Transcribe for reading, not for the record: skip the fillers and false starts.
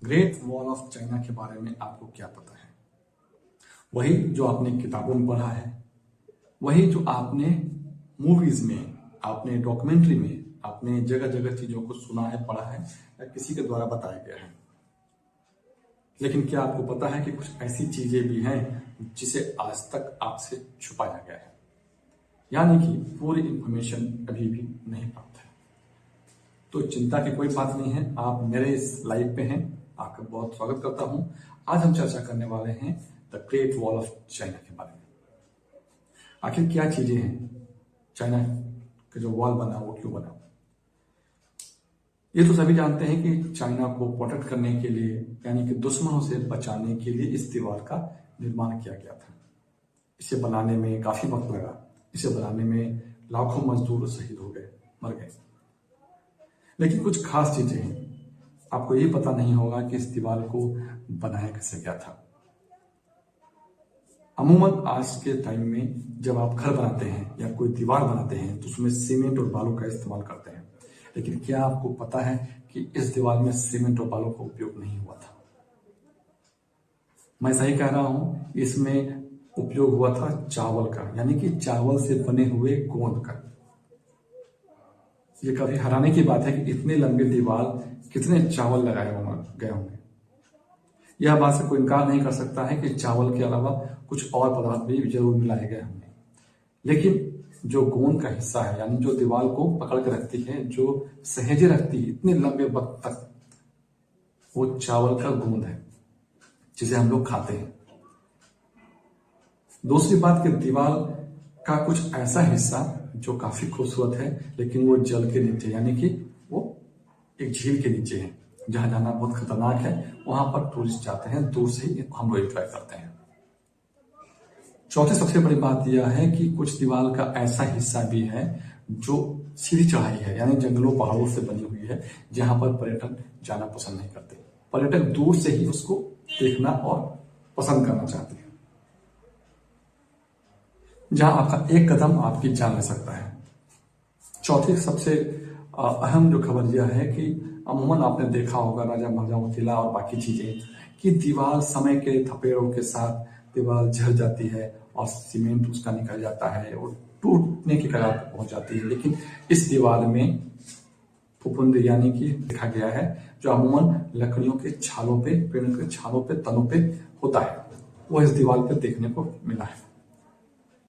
Great wall of China के बारे में आपको क्या पता है? वही जो आपने किताबों में पढ़ा है, वही जो आपने मूवीज में, आपने डॉक्यूमेंट्री में, आपने जगह जगह चीजों को सुना है, पढ़ा है या किसी के द्वारा बताया गया है। लेकिन क्या आपको पता है कि कुछ ऐसी चीजें भी हैं जिसे आज तक आपसे छुपाया गया है, यानी कि पूरी इंफॉर्मेशन अभी भी नहीं प्राप्त है। तो चिंता की कोई बात नहीं है, आप मेरे इस लाइव पे हैं, आपका बहुत स्वागत करता हूं। आज हम चर्चा करने वाले हैं the great wall of China के बारे में। आखिर क्या चीजें हैं, चाइना का जो वॉल बना वो क्यों बना? ये तो सभी जानते हैं कि चाइना को प्रोटेक्ट करने के लिए, यानी कि दुश्मनों से बचाने के लिए इस दीवार का निर्माण किया गया था। इसे बनाने में काफी वक्त लगा, इसे बनाने में लाखों मजदूर शहीद हो गए, मर गए। लेकिन कुछ खास चीजें हैं, आपको ये पता नहीं होगा कि इस दीवार को बनाया कैसे गया था। अमूमन आज के टाइम में जब आप घर बनाते हैं या कोई दीवार बनाते हैं तो उसमें सीमेंट और बालू का इस्तेमाल करते हैं। लेकिन क्या आपको पता है कि इस दीवार में सीमेंट और बालू का उपयोग नहीं हुआ था? मैं सही कह रहा हूं, इसमें उपयोग हुआ था चावल का, यानी कि चावल से बने हुए गोंद का। ये काफी हैरानी की बात है कि इतने लंबे दीवार कितने चावल लगाए गए होंगे। यह बात से कोई इनकार नहीं कर सकता है कि चावल के अलावा कुछ और पदार्थ भी जरूर मिलाए गए होंगे। लेकिन जो गोंद का हिस्सा है, यानी जो दीवार को पकड़ के रखती है, जो सहेजे रखती है इतने लंबे वक्त तक, वो चावल का गोंद है जिसे हम लोग खाते हैं। दूसरी बात कि दीवार का कुछ ऐसा हिस्सा जो काफी खूबसूरत है, लेकिन वो जल के नीचे, यानी कि वो एक झील के नीचे है, जहां जाना बहुत खतरनाक है। वहां पर टूरिस्ट जाते हैं, दूर से ही हम लोग एंजॉय करते हैं। चौथी सबसे बड़ी बात यह है कि कुछ दीवार का ऐसा हिस्सा भी है जो सीधी चढ़ाई है, यानी जंगलों पहाड़ों से बनी हुई है, जहां पर पर्यटक जाना पसंद नहीं करते। पर्यटक दूर से ही उसको देखना और पसंद करना चाहते हैं, जहां आपका एक कदम आपकी जान ले सकता है। चौथी सबसे अहम जो खबर यह है कि अमूमन आपने देखा होगा राजा महाराजाओं का किला और बाकी चीजें, कि दीवार समय के थपेड़ों के साथ दीवार झड़ जाती है और सीमेंट उसका निकल जाता है और टूटने की कगार पर पहुंच जाती है। लेकिन इस दीवार में फुफुंद, यानी कि देखा गया है, जो अमूमन लकड़ियों के छालों पे, पेड़ के छालों पे, तनों पे होता है, वो इस दीवार पे देखने को मिला है।